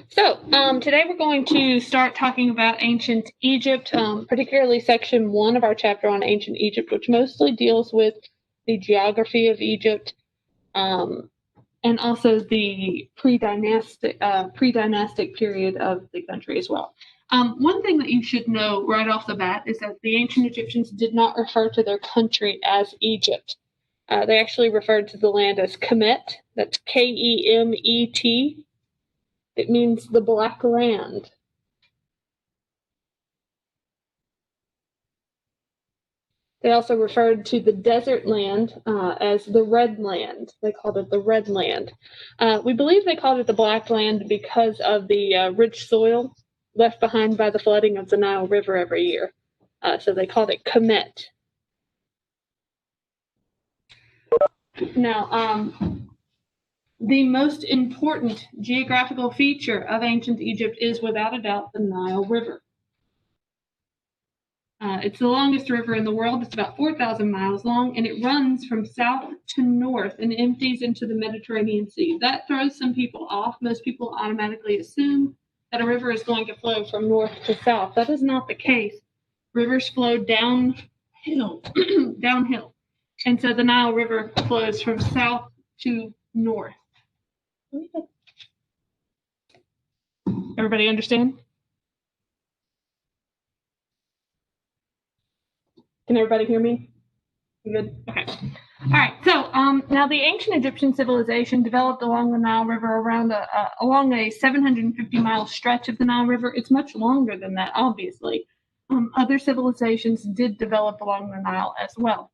So today we're going to start talking about ancient Egypt, particularly section 1 of our chapter on ancient Egypt, which mostly deals with the geography of Egypt and also the pre-dynastic period of the country as well. One thing that you should know right off the bat is that the ancient Egyptians did not refer to their country as Egypt. They actually referred to the land as Kemet. That's Kemet. It means the Black Land. They also referred to the desert land as the Red Land. They called it the Red Land. We believe they called it the Black Land because of the rich soil left behind by the flooding of the Nile River every year. So they called it Kemet. Now, the most important geographical feature of ancient Egypt is without a doubt the Nile River. It's the longest river in the world. It's about 4,000 miles long, and it runs from south to north and empties into the Mediterranean Sea. That throws some people off. Most people automatically assume that a river is going to flow from north to south. That is not the case. Rivers flow downhill, downhill. And so the Nile River flows from south to north. Everybody understand? Can everybody hear me? You good? Okay. All right. So now the ancient Egyptian civilization developed along the Nile River along a 750-mile stretch of the Nile River. It's much longer than that, obviously. Other civilizations did develop along the Nile as well.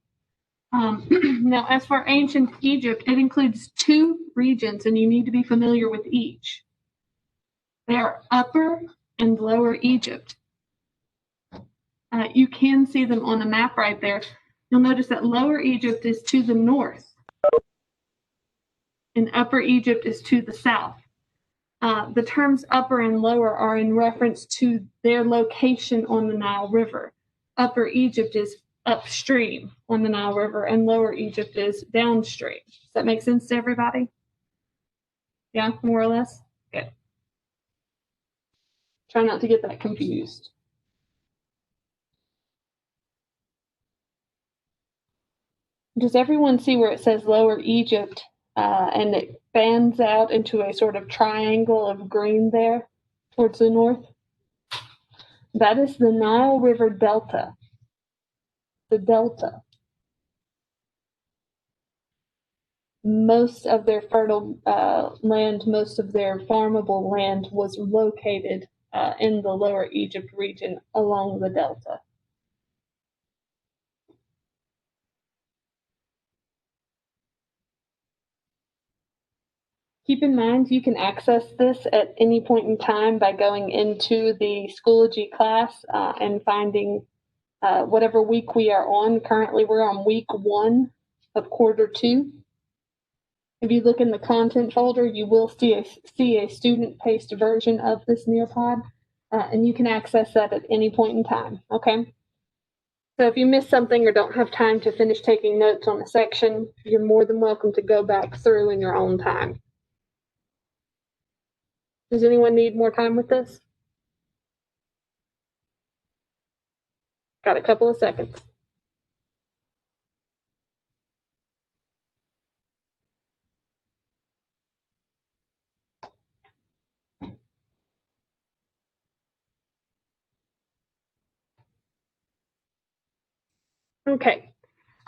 Now, as for ancient Egypt, it includes two regions, and you need to be familiar with each. They are Upper and Lower Egypt. You can see them on the map right there. You'll notice that Lower Egypt is to the north, and Upper Egypt is to the south. The terms upper and lower are in reference to their location on the Nile River. Upper Egypt is upstream on the Nile River, and Lower Egypt is downstream. Does that make sense to everybody? Yeah, more or less? Good. Try not to get that confused. Does everyone see where it says Lower Egypt and it fans out into a sort of triangle of green there towards the north? That is the Nile River Delta. The Delta. Most of their fertile land, most of their farmable land was located in the Lower Egypt region along the Delta. Keep in mind, you can access this at any point in time by going into the Schoology class and finding whatever week we are on. Currently, we're on week 1 of quarter 2. If you look in the content folder, you will see a student-paced version of this Nearpod, and you can access that at any point in time, okay? So if you miss something or don't have time to finish taking notes on a section, you're more than welcome to go back through in your own time. Does anyone need more time with this? Got a couple of seconds. Okay,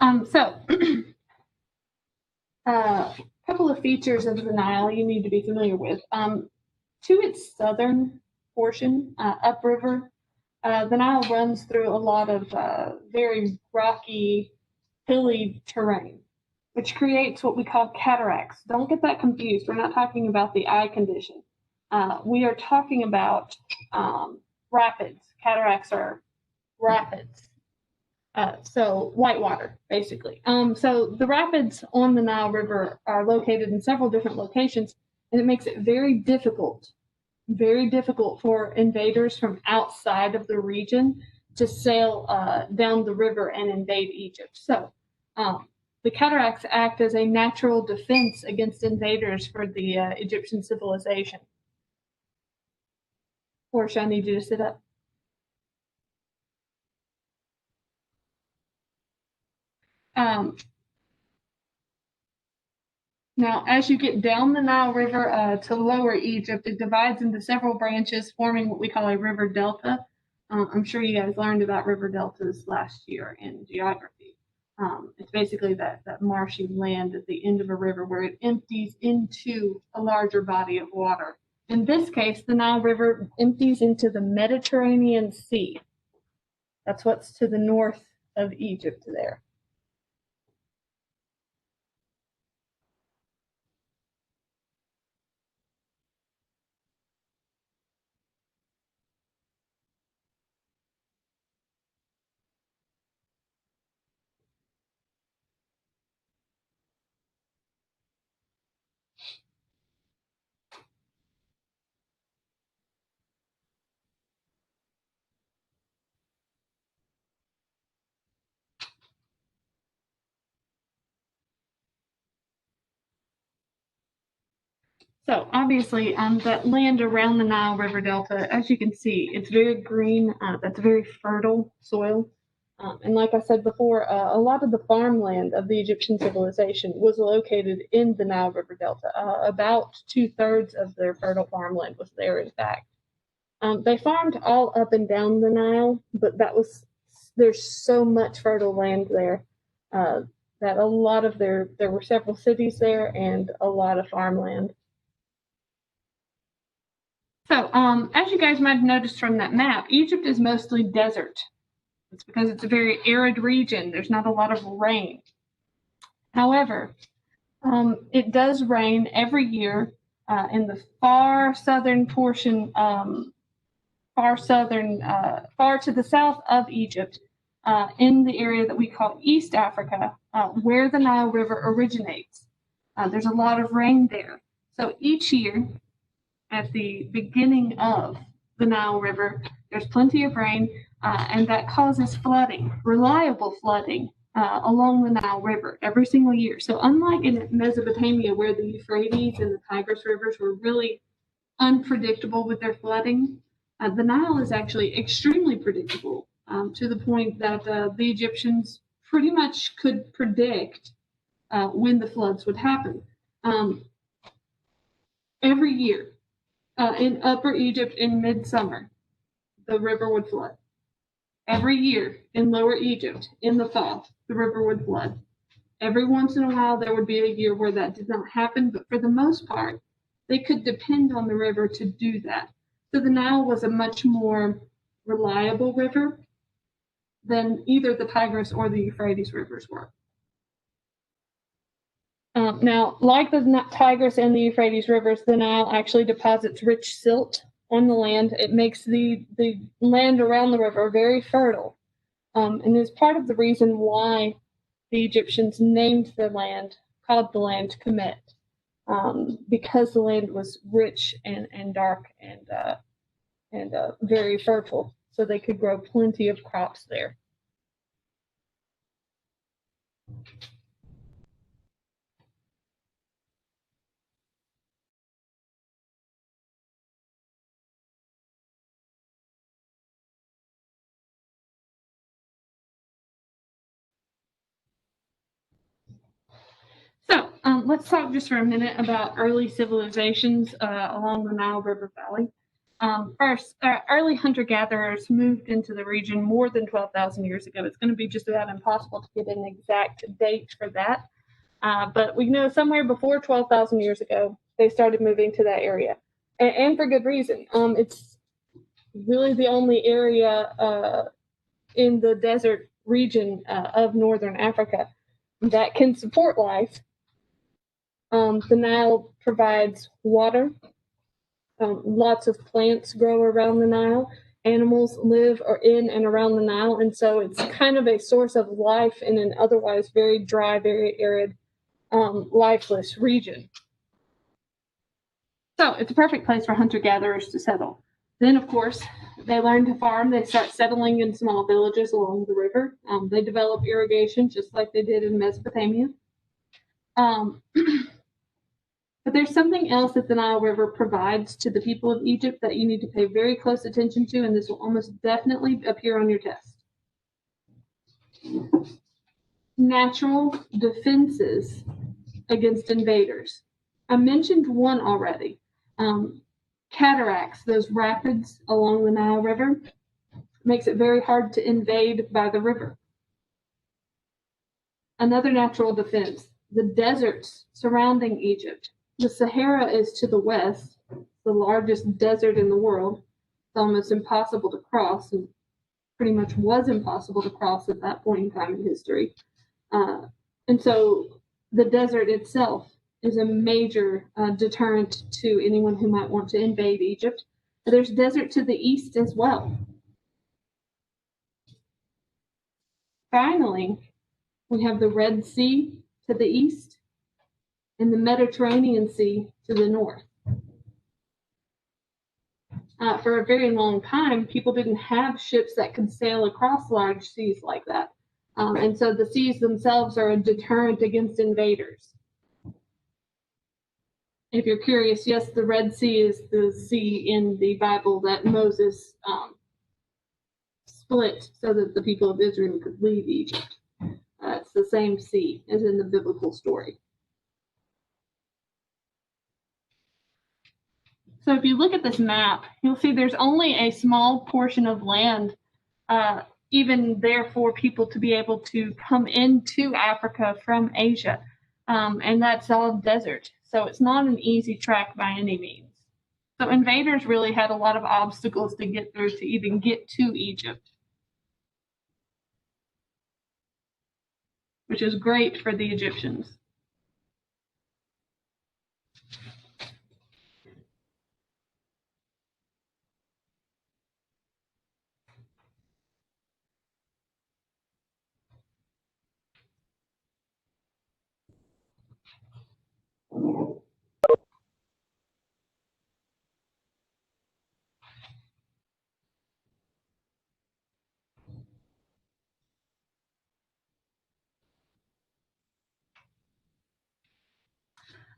so a couple of features of the Nile you need to be familiar with. To its southern portion, upriver, the Nile runs through a lot of very rocky, hilly terrain, which creates what we call cataracts. Don't get that confused. We're not talking about the eye condition. We are talking about rapids. Cataracts are rapids. So whitewater, basically. So the rapids on the Nile River are located in several different locations, and it makes it very difficult for invaders from outside of the region to sail down the river and invade Egypt. So the cataracts act as a natural defense against invaders for the Egyptian civilization. Portia, I need you to sit up. Now, as you get down the Nile River to lower Egypt, it divides into several branches, forming what we call a river delta. I'm sure you guys learned about river deltas last year in geography. It's basically that marshy land at the end of a river where it empties into a larger body of water. In this case, the Nile River empties into the Mediterranean Sea. That's what's to the north of Egypt there. So obviously, that land around the Nile River Delta, as you can see, it's very green. That's very fertile soil. And like I said before, a lot of the farmland of the Egyptian civilization was located in the Nile River Delta. About 2/3 of their fertile farmland was there, in fact. They farmed all up and down the Nile, but there's so much fertile land there that a lot of there were several cities there and a lot of farmland. So, as you guys might have noticed from that map, Egypt is mostly desert. It's because it's a very arid region. There's not a lot of rain. However, it does rain every year in the far southern portion, far to the south of Egypt, in the area that we call East Africa, where the Nile River originates. There's a lot of rain there. So each year, at the beginning of the Nile River, there's plenty of rain, and that causes flooding, reliable flooding, along the Nile River every single year. So unlike in Mesopotamia, where the Euphrates and the Tigris rivers were really unpredictable with their flooding, the Nile is actually extremely predictable, to the point that the Egyptians pretty much could predict when the floods would happen. Every year, in Upper Egypt in midsummer, the river would flood. Every year in Lower Egypt in the fall, the river would flood. Every once in a while, there would be a year where that did not happen, but for the most part, they could depend on the river to do that. So the Nile was a much more reliable river than either the Tigris or the Euphrates rivers were. Now, like the Tigris and the Euphrates rivers, the Nile actually deposits rich silt on the land. It makes the land around the river very fertile, and is part of the reason why the Egyptians named called the land Kemet, because the land was rich and dark and very fertile, so they could grow plenty of crops there. So let's talk just for a minute about early civilizations along the Nile River Valley. First, early hunter-gatherers moved into the region more than 12,000 years ago. It's going to be just about impossible to get an exact date for that. But we know somewhere before 12,000 years ago, they started moving to that area. And for good reason. It's really the only area in the desert region of northern Africa that can support life. The Nile provides water. Lots of plants grow around the Nile. Animals live in and around the Nile, and so it's kind of a source of life in an otherwise very dry, very arid, lifeless region. So it's a perfect place for hunter-gatherers to settle. Then, of course, they learn to farm. They start settling in small villages along the river. They develop irrigation just like they did in Mesopotamia. But there's something else that the Nile River provides to the people of Egypt that you need to pay very close attention to, and this will almost definitely appear on your test. Natural defenses against invaders. I mentioned one already. Cataracts, those rapids along the Nile River, makes it very hard to invade by the river. Another natural defense, the deserts surrounding Egypt. The Sahara is to the west, the largest desert in the world. It's almost impossible to cross, and pretty much was impossible to cross at that point in time in history. And so the desert itself is a major deterrent to anyone who might want to invade Egypt. But there's desert to the east as well. Finally, we have the Red Sea to the east and the Mediterranean Sea to the north. For a very long time, people didn't have ships that could sail across large seas like that. And so the seas themselves are a deterrent against invaders. If you're curious, yes, the Red Sea is the sea in the Bible that Moses split so that the people of Israel could leave Egypt. It's the same sea as in the biblical story. So if you look at this map, you'll see there's only a small portion of land, even there for people to be able to come into Africa from Asia. And that's all desert. So it's not an easy track by any means. So invaders really had a lot of obstacles to get through to even get to Egypt, which is great for the Egyptians.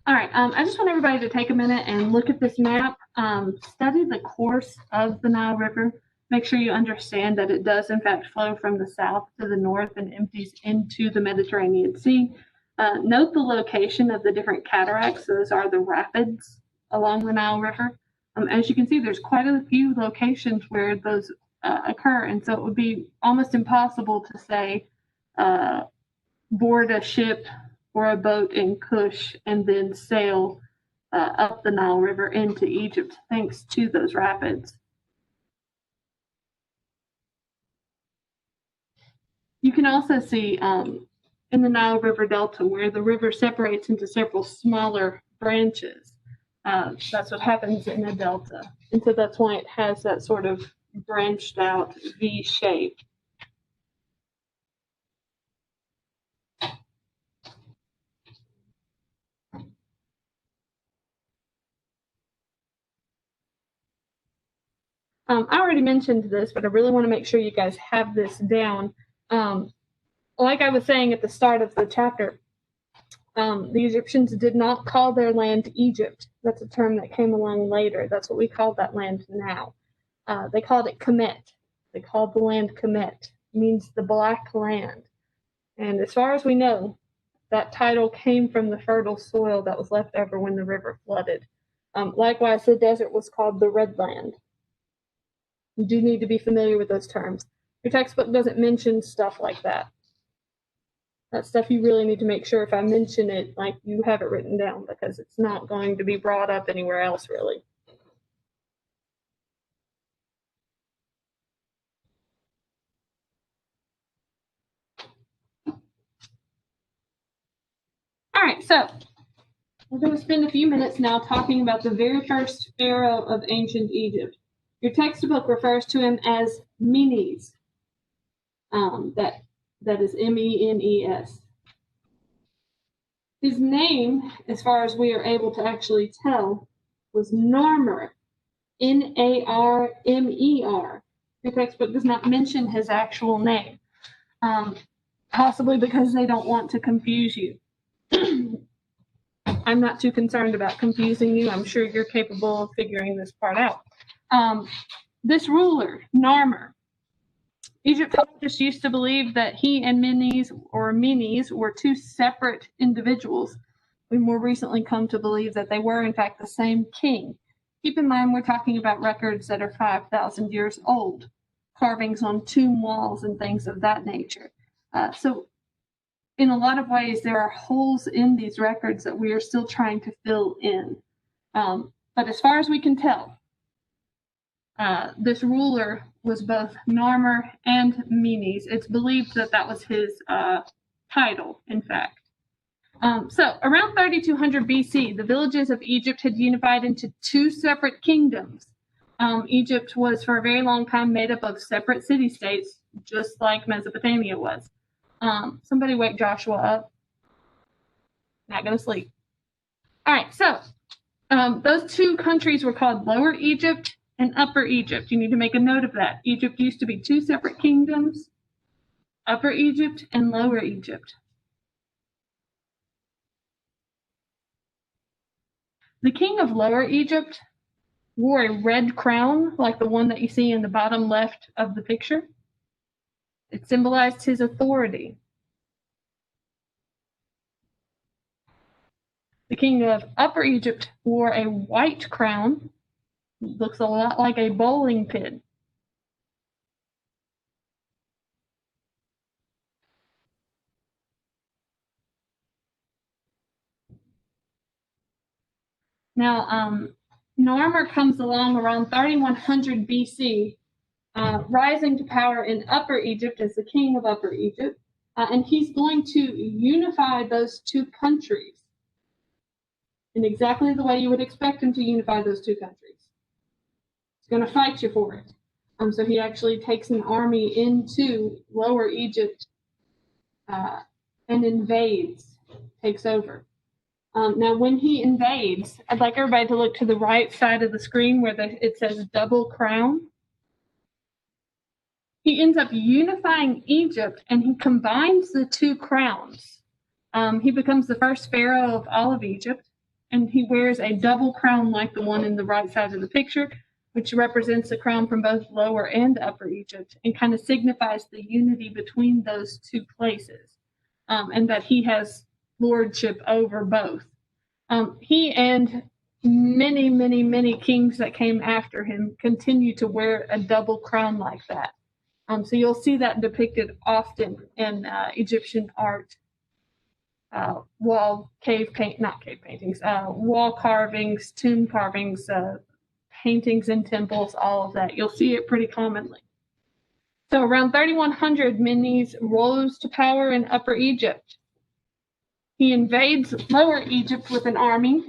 All right, I just want everybody to take a minute and look at this map, study the course of the Nile River, make sure you understand that it does in fact flow from the south to the north and empties into the Mediterranean Sea. Note the location of the different cataracts. Those are the rapids along the Nile River. As you can see, there's quite a few locations where those occur, and so it would be almost impossible to say board a ship or a boat in Kush and then sail up the Nile River into Egypt thanks to those rapids. You can also see in the Nile River Delta where the river separates into several smaller branches. That's what happens in a delta. And so that's why it has that sort of branched out V shape. I already mentioned this, but I really want to make sure you guys have this down. Like I was saying at the start of the chapter, the Egyptians did not call their land Egypt. That's a term that came along later. That's what we call that land now. They called it Kemet. They called the land Kemet. It means the black land. And as far as we know, that title came from the fertile soil that was left over when the river flooded. Likewise, the desert was called the Red Land. You do need to be familiar with those terms. Your textbook doesn't mention stuff like that. That stuff you really need to make sure if I mention it, like you have it written down, because it's not going to be brought up anywhere else really. All right, so we're going to spend a few minutes now talking about the very first pharaoh of ancient Egypt. Your textbook refers to him as Menes. That is M-E-N-E-S. His name, as far as we are able to actually tell, was Narmer, N-A-R-M-E-R. Your textbook does not mention his actual name, possibly because they don't want to confuse you. I'm not too concerned about confusing you. I'm sure you're capable of figuring this part out. This ruler, Narmer, Egyptologists used to believe that he and Menes were two separate individuals. We more recently come to believe that they were, in fact, the same king. Keep in mind, we're talking about records that are 5,000 years old, carvings on tomb walls and things of that nature. So in a lot of ways, there are holes in these records that we are still trying to fill in. But as far as we can tell, this ruler was both Narmer and Menes. It's believed that that was his title, in fact. So around 3200 BC, the villages of Egypt had unified into two separate kingdoms. Egypt was for a very long time made up of separate city-states, just like Mesopotamia was. Somebody wake Joshua up. Not gonna sleep. All right, so those two countries were called Lower Egypt and Upper Egypt. You need to make a note of that. Egypt used to be two separate kingdoms, Upper Egypt and Lower Egypt. The king of Lower Egypt wore a red crown like the one that you see in the bottom left of the picture. It symbolized his authority. The king of Upper Egypt wore a white crown. It looks a lot like a bowling pin. Now, Narmer comes along around 3100 BC, rising to power in Upper Egypt as the king of Upper Egypt, and he's going to unify those two countries in exactly the way you would expect him to unify those two countries. He's going to fight you for it. So he actually takes an army into Lower Egypt and invades, takes over. Now, when he invades, I'd like everybody to look to the right side of the screen where it says double crown. He ends up unifying Egypt, and he combines the two crowns. He becomes the first pharaoh of all of Egypt, and he wears a double crown like the one in the right side of the picture, which represents the crown from both Lower and Upper Egypt, and kind of signifies the unity between those two places, and that he has lordship over both. He and many, many, many kings that came after him continue to wear a double crown like that. So you'll see that depicted often in Egyptian art, wall carvings, tomb carvings, paintings in temples, all of that. You'll see it pretty commonly. So around 3100, Menes rose to power in Upper Egypt. He invades Lower Egypt with an army.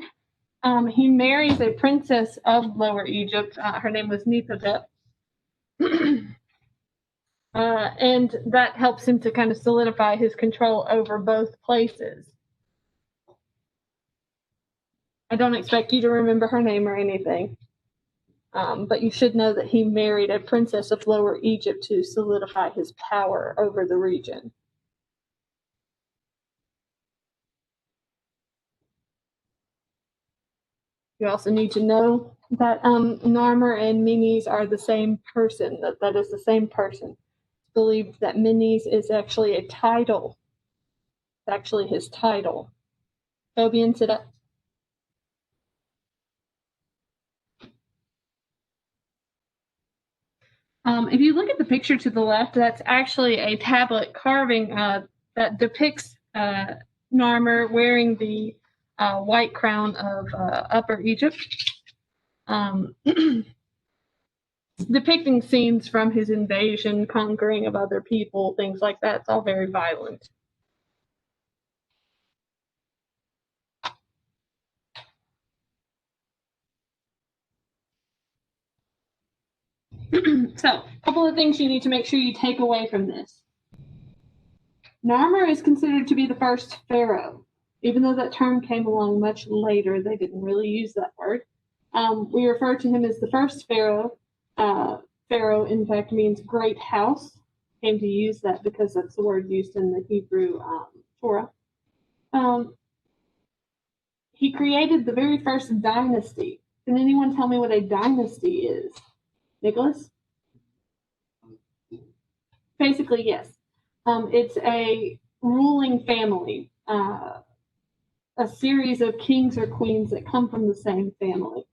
He marries a princess of Lower Egypt. Her name was Nephthep. And that helps him to kind of solidify his control over both places. I don't expect you to remember her name or anything, but you should know that he married a princess of Lower Egypt to solidify his power over the region. You also need to know that Narmer and Menes are the same person, that is the same person. It's believed that Menes is actually a title. It's actually his title. Fabian, sit up. If you look at the picture to the left, that's actually a tablet carving that depicts Narmer wearing the white crown of Upper Egypt, depicting scenes from his invasion, conquering of other people, things like that. It's all very violent. So, a couple of things you need to make sure you take away from this. Narmer is considered to be the first pharaoh. Even though that term came along much later, they didn't really use that word. We refer to him as the first pharaoh. Pharaoh, in fact, means great house. Came to use that because that's the word used in the Hebrew Torah. he created the very first dynasty. Can anyone tell me what a dynasty is? Nicholas? Basically, yes. It's a ruling family, a series of kings or queens that come from the same family.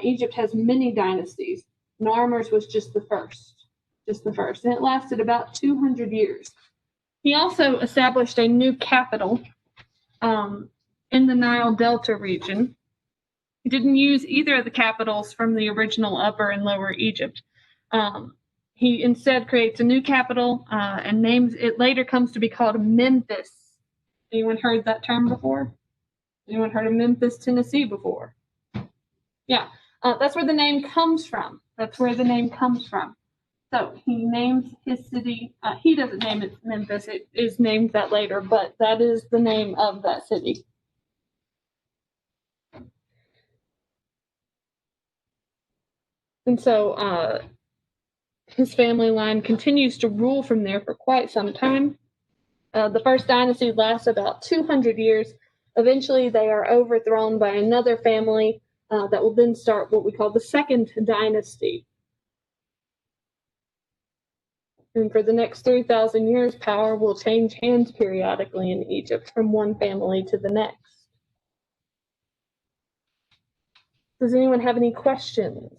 Egypt has many dynasties. Narmer's was just the first, and it lasted about 200 years. He also established a new capital in the Nile Delta region. He didn't use either of the capitals from the original Upper and Lower Egypt. He instead creates a new capital and names it. Later comes to be called Memphis. Anyone heard that term before? Anyone heard of Memphis, Tennessee before? Yeah, that's where the name comes from. So he names his city. He doesn't name it Memphis. It is named that later, but that is the name of that city. And so his family line continues to rule from there for quite some time. The first dynasty lasts about 200 years. Eventually, they are overthrown by another family that will then start what we call the second dynasty. And for the next 3,000 years, power will change hands periodically in Egypt from one family to the next. Does anyone have any questions?